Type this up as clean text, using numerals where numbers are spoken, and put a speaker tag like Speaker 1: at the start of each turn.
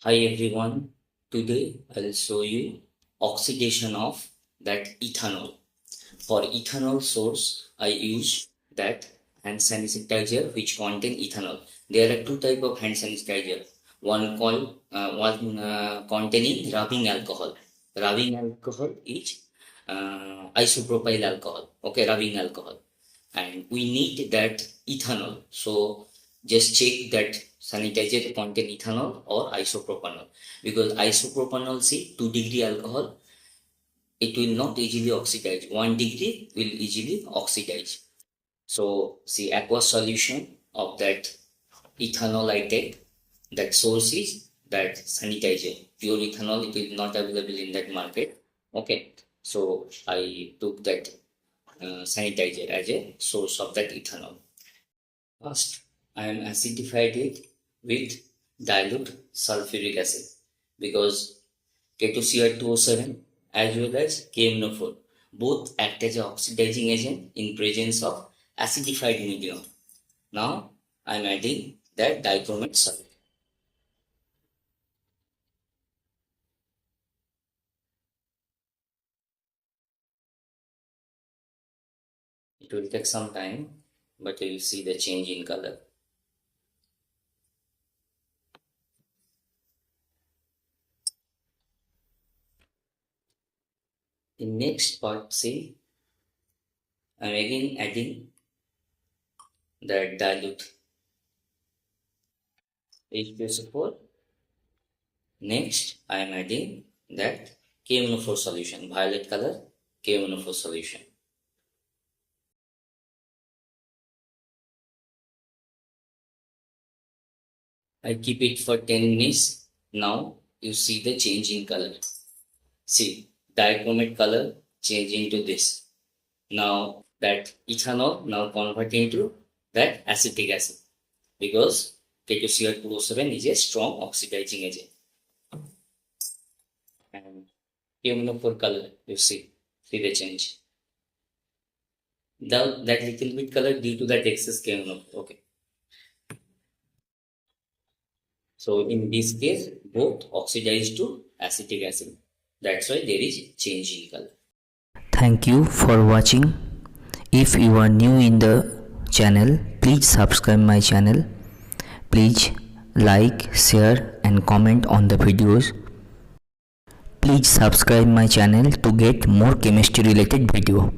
Speaker 1: Hi everyone, today I'll show you oxidation of that ethanol. For ethanol source, I use that hand sanitizer which contain ethanol. There are two type of hand sanitizer. One containing rubbing alcohol. Rubbing alcohol is isopropyl alcohol. Okay, rubbing alcohol, and we need that ethanol. So just check that sanitizer contain ethanol or isopropanol, because isopropanol see 2 degree alcohol, it will not easily oxidize. 1 degree will easily oxidize. So see aqueous solution of that ethanol I take. That source is that sanitizer. Pure ethanol, it is not available in that market. Okay, so I took that sanitizer as a source of that ethanol. First, I am acidified it with dilute sulfuric acid, because K2Cr2O7 as well as KMnO4 both act as an oxidizing agent in presence of acidified medium. Now I am adding that dichromate sulfate. It will take some time, but you will see the change in color. In next part, see, I am again adding that dilute H2SO4. Next, I am adding that KMnO4 solution, violet color KMnO4 solution. I keep it for 10 minutes. Now you see the change in color. See, dichromate color change into this. Now that ethanol now convert into that acetic acid, because K2Cr2O7 is a strong oxidizing agent. And KMnO4 color, you see the change. That little bit color due to that excess KMnO4. Okay. So in this case, both oxidize to acetic acid. That's why there is change in color.
Speaker 2: Thank you for watching. If you are new in the channel, please subscribe my channel. Please like, share and comment on the videos. Please subscribe my channel to get more chemistry related video.